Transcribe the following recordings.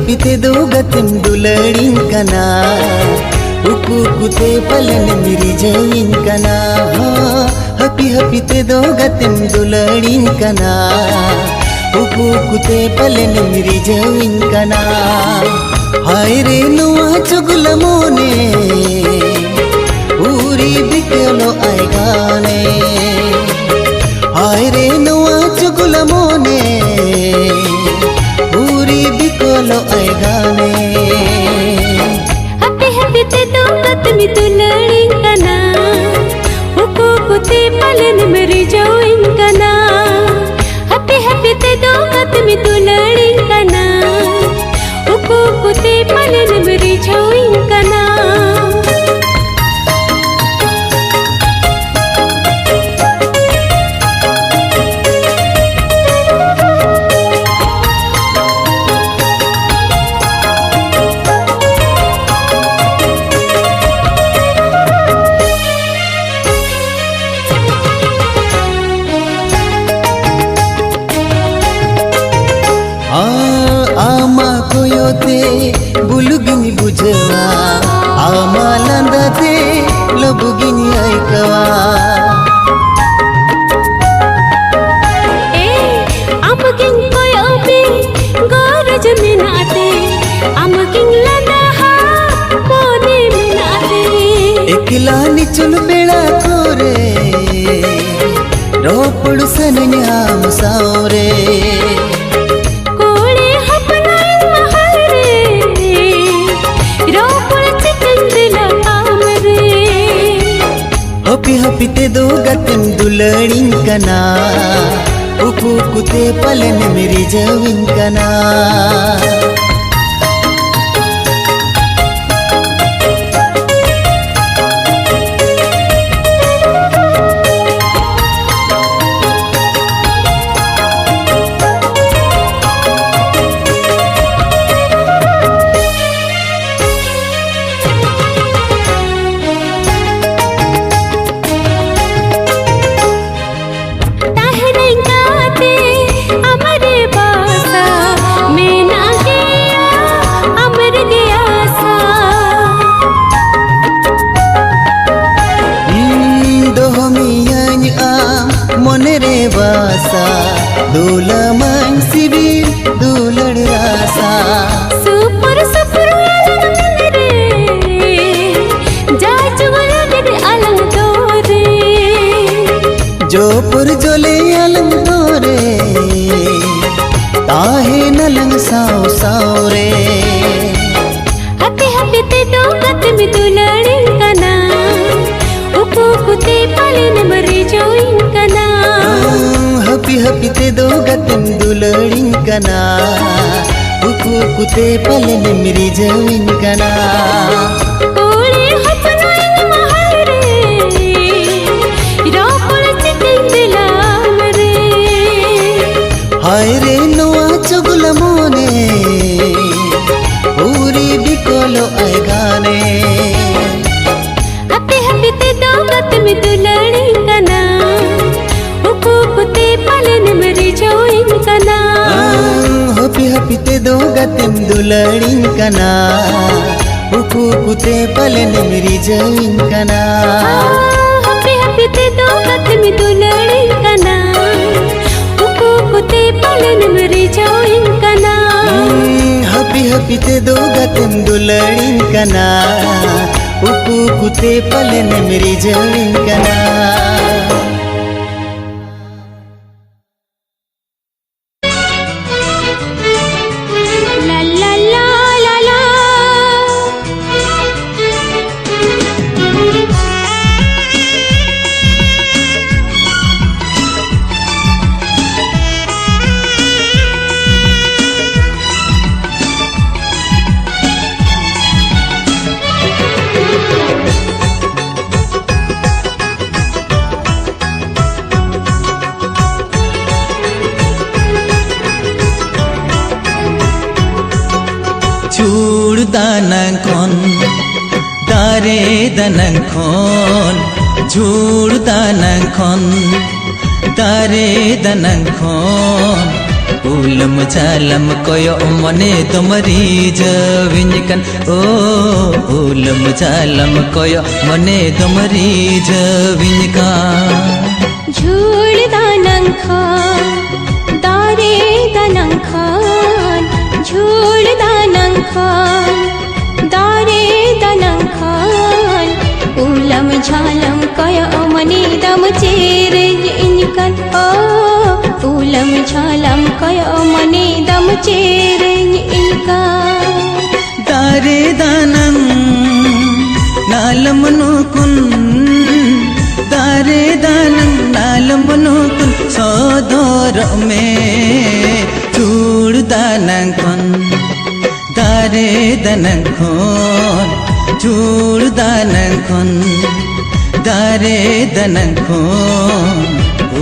हपीते दो गतिम दुलड़ीन कना उकू कुते पलन मेरी जमीन कना हपीते दो गतिम दुलड़ीन कना उकू कुते पलन मेरी जमीन कना हाय रे नुआ चुगल मोने पूरी बिकलो आए गाने हाय रे नुआ चुगल मोने पूरी बिकलो आए गाने हपीते दो गतिम दुलड़ीन कना उकू कुते पलन मेरी जमीन कना हपीते दो गतिम दुलड़ीन कना उकू कुते पलन मेरी जमीन कना बुलुगिनी बुझवा आमा लंदते लबुगिनी ऐकवा अमकिन कोयोबे गरज मिनाते अमकिन लंदहा कोने मिनाते एकला निचुल बेड़ा कोरे रोपड़ सनन्या मुसावरे हपीते दो गतिम दुलड़ीन कना उकू कुते पलन मेरी जमीन कना दूला मन सिबिर दूलड़ रासा सुपर सुपर रे जाजू वाले अलंग तोरे जोपुर जोले अलंग तोरे ताहे नलंग साव साव रे हपीते दो गतिम दुलड़ीन कना उकू कुते पलन मेरी जमीन कना हपीते दो गतिम दुलड़ीन कना उकू कुते पलन मेरी जमीन कना कोड़े हपनाइन महरे रोपड़ चिटिंग दिलाम रे हाय रे नुआ चुगल मोने पूरी बिकोलो आए गाने हपीते दो गतिम दुलड़ीन कना उकू कुते पलन मेरी जमीन कना हपीते दो गतिम दुलड़ीन कना उकू कुते पलन मेरी जमीन कना हपीते दो गतिम दुलड़ीन कना उकू कुते पलन मेरी जमीन कना हपीते दो गतिम दुलड़ीन कना उकू कुते पलन मेरी जमीन कना दानखन तारे दानखन झुड़ दानखन तारे दानखन ulam jalam koyo mone tomari jawinkan ulam jalam koyo mone tomari jawinkan झूल दानंग खान दारे दानंग खान झूल दानंग खान दारे दानंग खान उलम झालम कया मने दम चेरे इनकन उलम झालम कया मने दम चेरे इनकन दारे दानंग नालमनुकुन दारे दानंग नालमनुकुन सदर में झूल दानंग खन दारे दानंग खन झूल दानंग खन दारे दानंग खन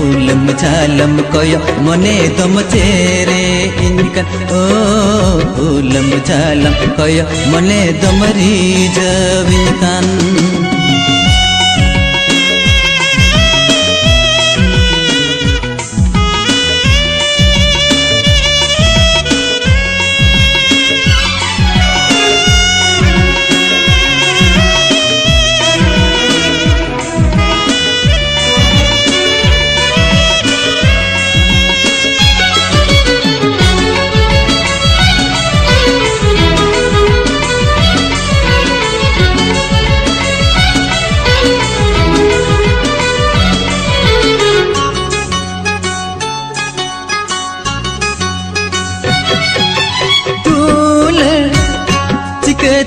उलम झालम कोयो मने दम चेरे इनकन उलम झालम कोयो मने दमरी जविनकन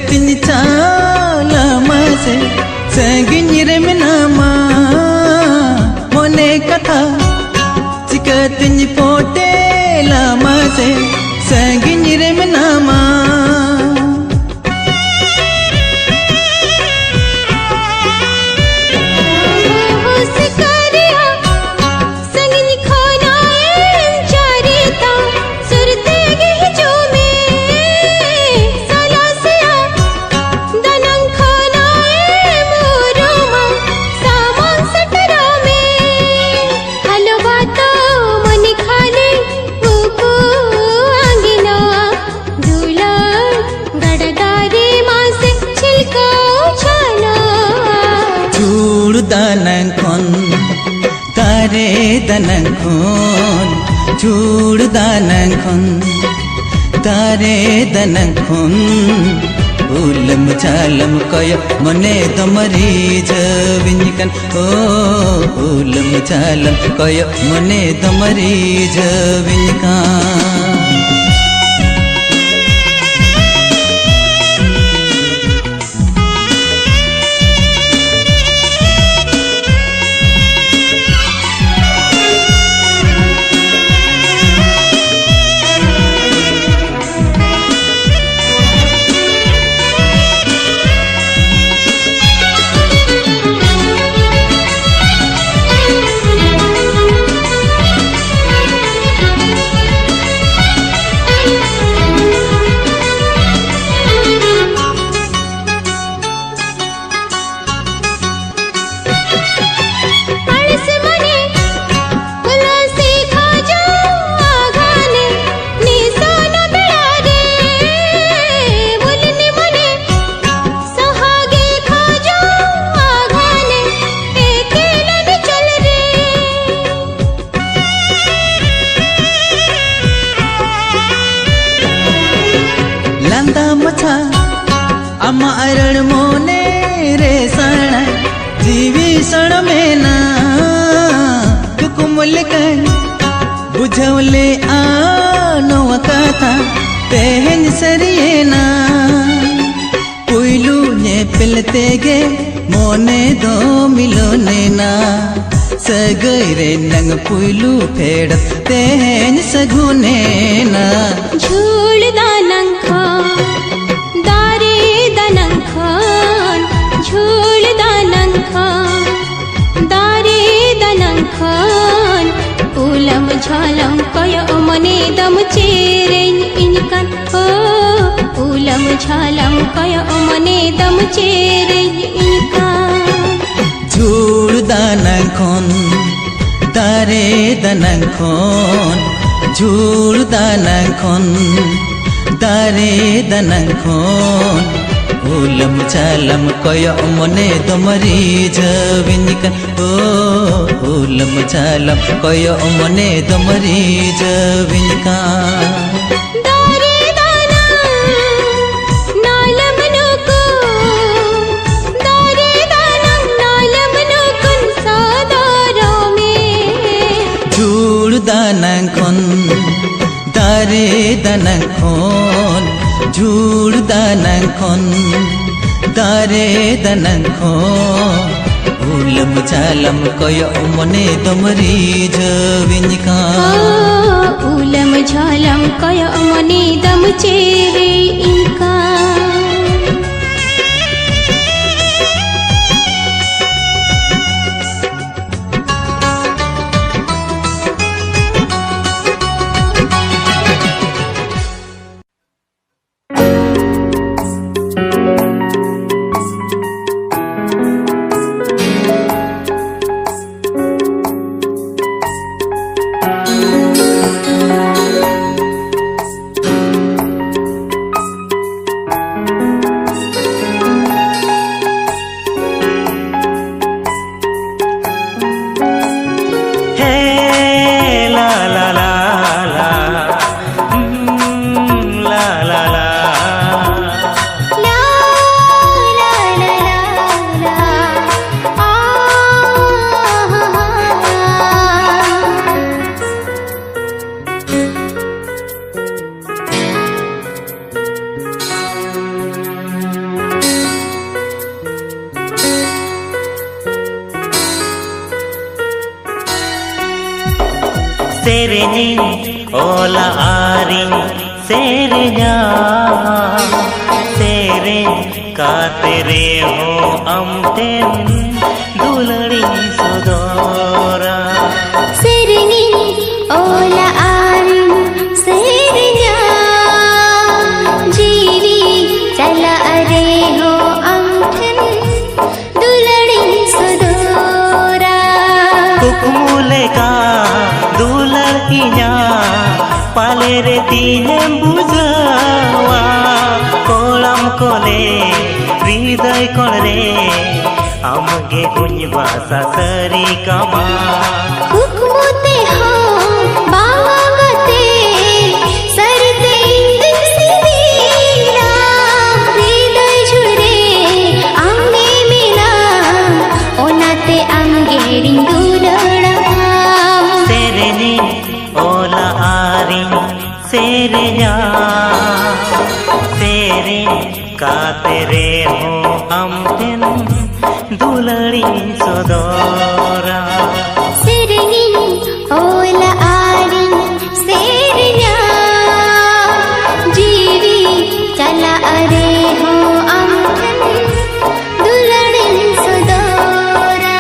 tin chala mase sagin remnama mone katha cikatin pote la mase sagin remnama दानंग खन तारे दानंग खन झूल दानंग खन तारे दानंग खन उलम झालम कोयो मने दमरी जविनकन उलम झालम कोयो मने दमरी जविनकन अमा अरण मोने रे सण जीवी सण में ना कुकुमल कर बुझवले आनो कथा तेहन सरिये ना पुइलू ने पिलते गे मोने दो मिलो ने ना सगैरे नंग पुइलू फेड़त तेहन सगुने ना झूल दानंग खान दारे दानंग खान झूल दानंग खान दारे दानंग खान उलम झालम कोयो मने दम चेरे इनकन उलम झालम कोयो मने दम चेरे इनकन झूल दानंग खन तारे दानंग खन झुल दानांखन दारे दानांखन उलम चालम कय मने दमरी जविनिकन ओ उलम चालम कय मने दमरी जविनिकन दानांखन दारे दानांखन झुल दानांखन दारे दानांखन उलम चालम कय मने दमरी जविनिकन उलम झालम कय मने दम चेरे इनका Sereni ola ari serenya seren katere ho amten dulari sodora Sereni ola ari serenya jeevi chala are ho amten dulari sodora kukmule ka पाले रे तीने बुझावा कोलम कोले हृदय कोले आमगे गुंजवा सासरी कामा कुकमुते हो बावगते सरते इंदिन सिदीरा हृदय झुरे आमने मिला ओनाते आमगे रिंदुलड़ा सेरेनी ओला आरी सेरेnya सेरे कातेरे हो amten dulari sodora Sereni ola ari serenya jeevi chala are ho amten dulari sodora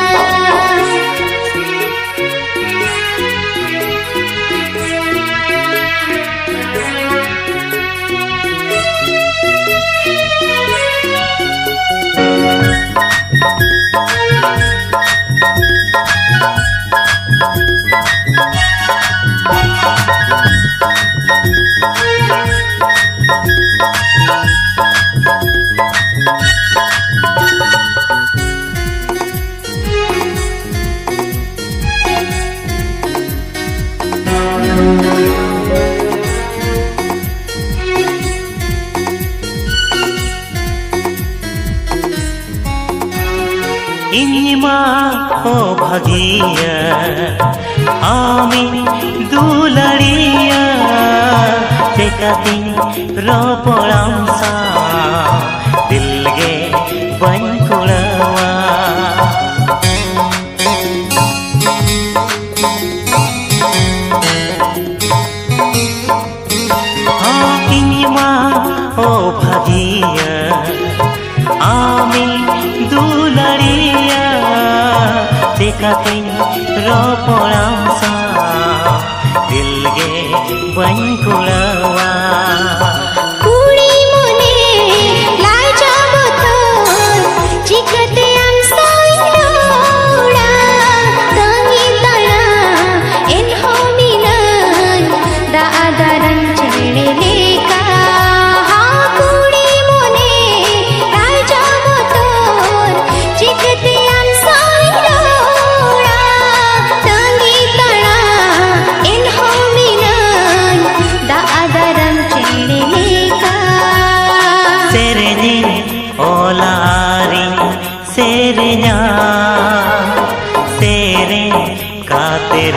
इनिमा ओ भागिया आमी दुलड़िया तेकाती रोपड़ांसा दिलगे बंकुड़वा हाँ इनिमा ओ भागिया आमी दुलड़िया तेकाती रोपड़ांसा दिलगे बंकुड़वा कुड़ी मोने लाई जाबो तो चिकते आम सोइलोड़ा तंगी तड़ा इन होमिना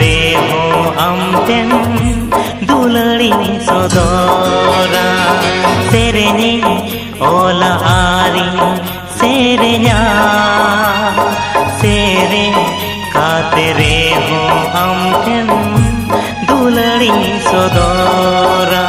रे हो amten dulari sodora sereni ola ari serenya sere kate re ho amten dulari sodora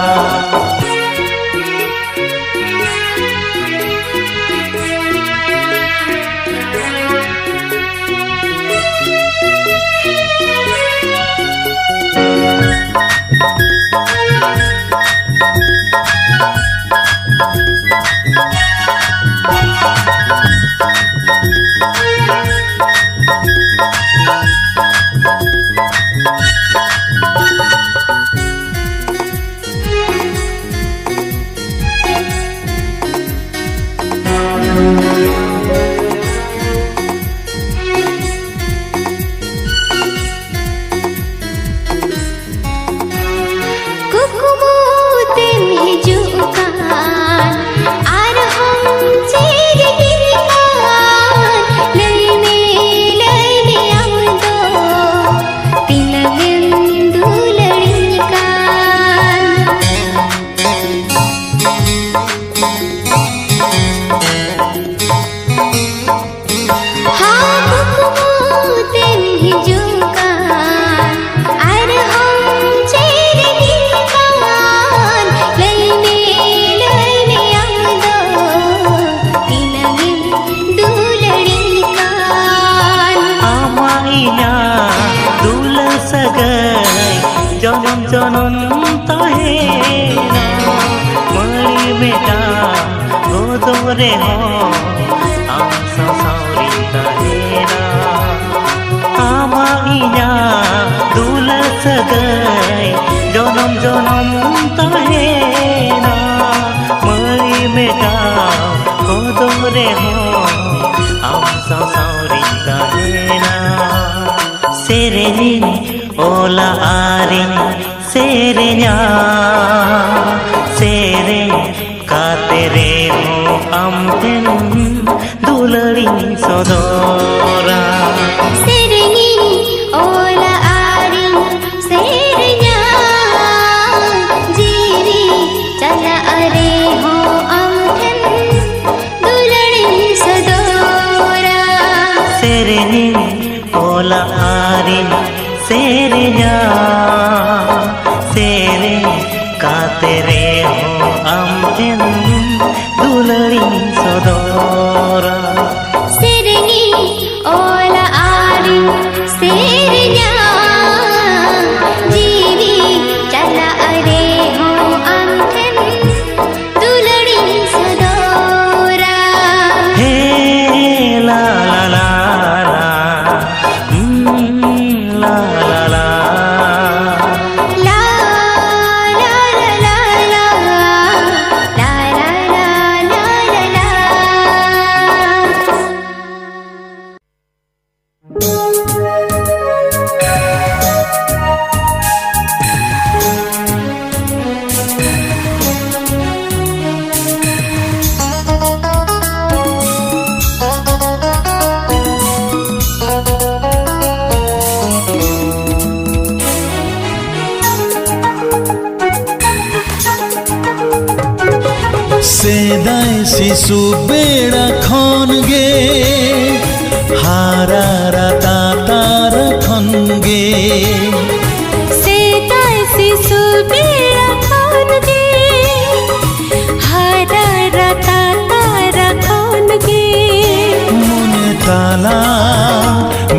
जनम जनम तहेना मणि बेटा गोदोरे हो आम ससारी तहेना आमा इना दुल सगै जनम जनम तहेना मणि बेटा गोदोरे हो आम ससारी तहेना सेरेनी ओला आरे सेरेnya sere kate re ho amten dulari sodora sereni ola ari serenya jeevi chala are ho amten dulari sodora sereni ola ari serenya sere kate re ho amten dulari sodora sereni ola ari serenya jeevi chala are ho amten dulari sodora he la la la सेदाय शिशु बेड़ा खन गे हारा राता तार खन गे सेदाय शिशु बेड़ा खन गे हारा राता तार खन गे मने ताला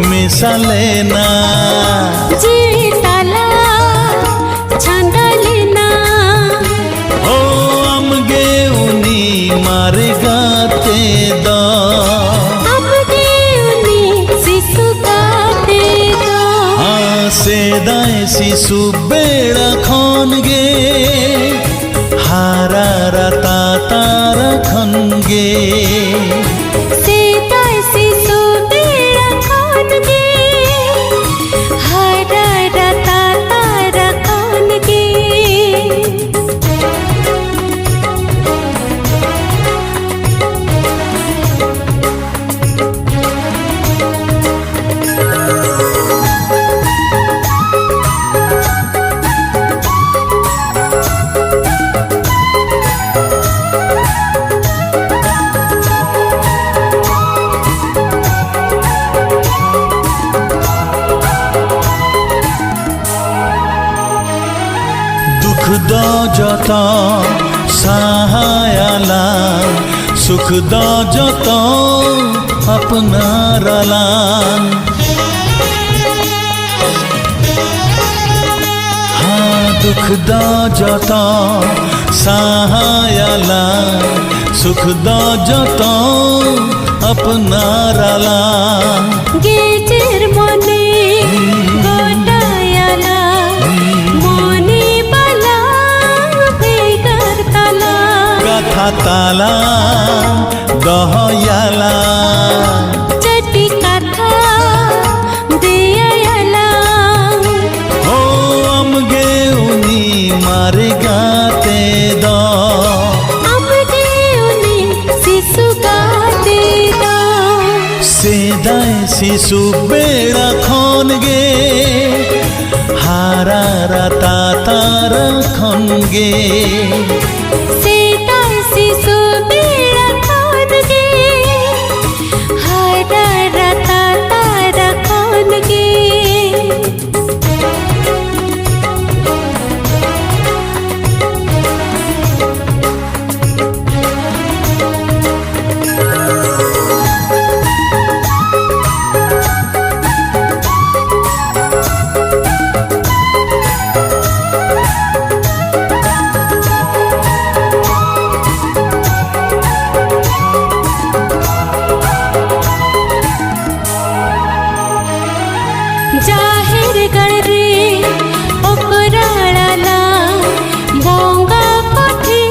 मिसाले ना जीवी ताला छंदा लेना ओ अमगे उनी मारे गाते दा अमगे उनी शिशु गाते दा सेदाय शिशु बेड़ा खन गे हारा राता तार खन गे सेदाय शिशु बेड़ा खन गे हारा राता तार खन गे द जत सहायला सुख द जत अपनारला हाँ दुख द जत सहायला सुख द जत अपनारला गेजेर मने गोटायाला मने बाला बेगर ताला कथा ताला दहयाला चटी कथा देयाला हो अमगे उनी मारे गाते द अमगे उनी शिशु गाते दा सेदाय शिशु बेड़ा खन गे हारा राता तारा खन गे सेटा शिशु बेड़ा खान गे हारा राता तारा खान गे जाहिर गरे ओकराला बोंगा कोठी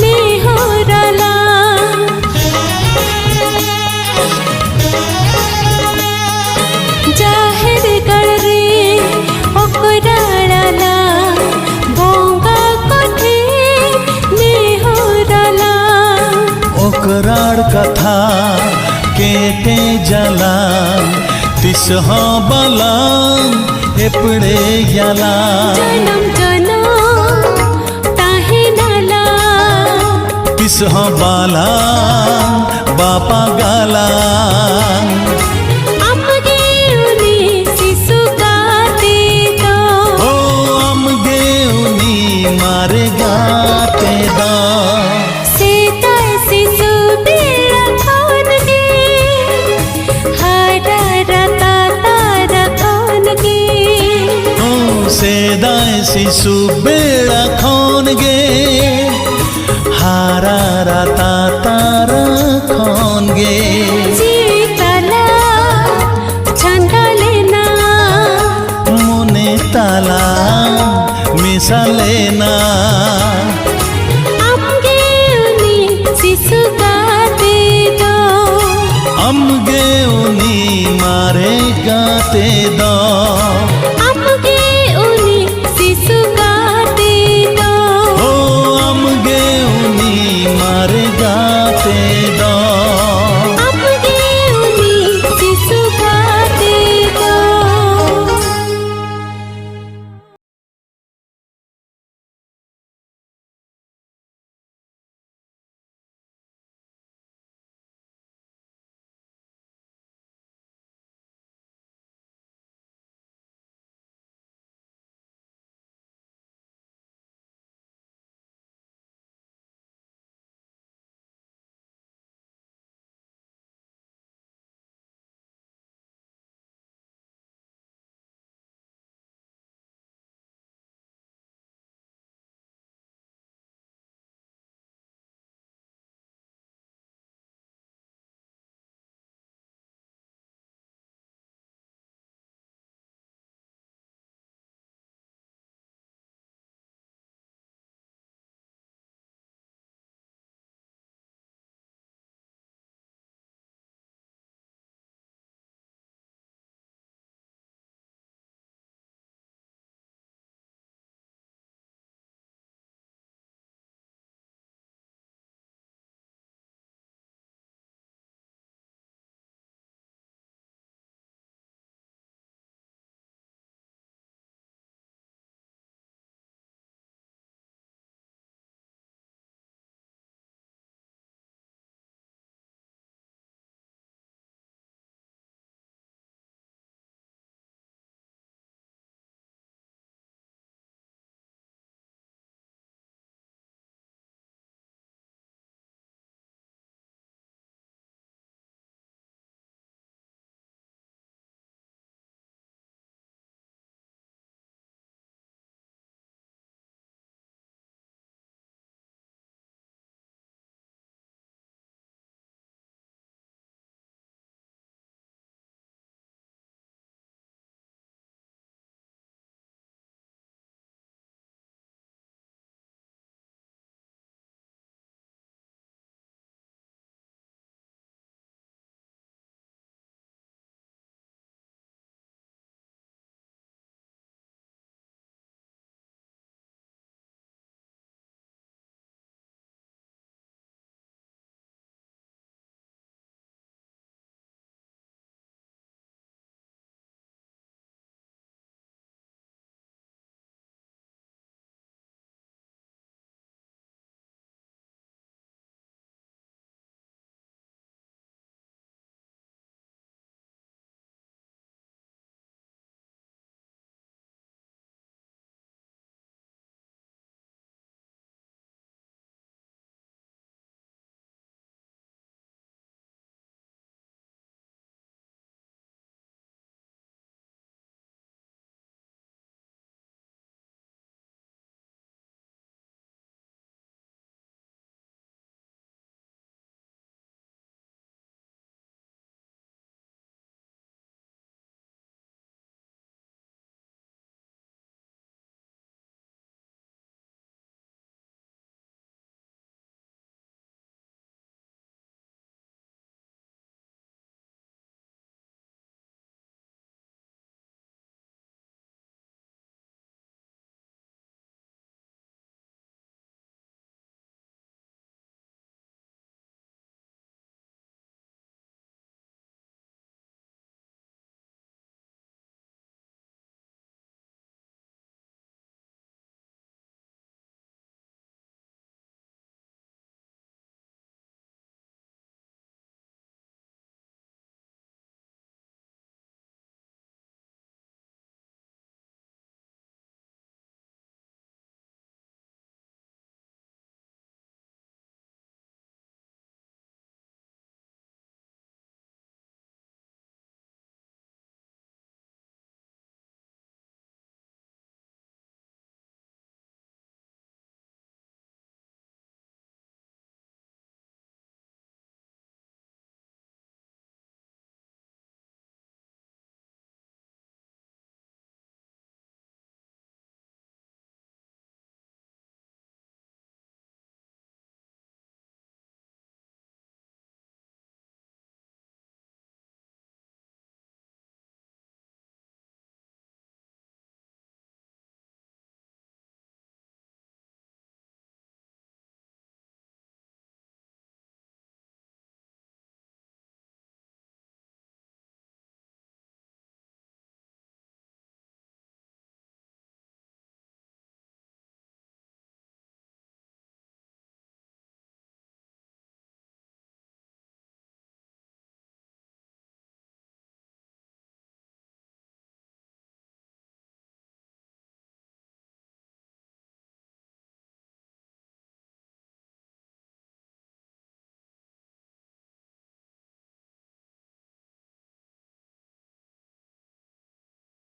मेहरला जाहिर गरे ओकराला बोंगा कोठी मेहरला ओकरार कथा केटे जला तिसह बला एपड़े याला जनम जनम ताहे नाला तिसह बाला बापा गाला अमगे उनी शिशु गाते दो ओ अमगे उनी मारे गाते द सीता शिशु बेड़ा खान गे हारा राता तारा खान गे ओ सेदाय शिशु बेड़ा खन गे हारा राता तारा खन गे जीतला छंदा लेना मने ताला मिसा लेना अमगे उनी शिशु गाते दो अमगे उनी मारे गाते द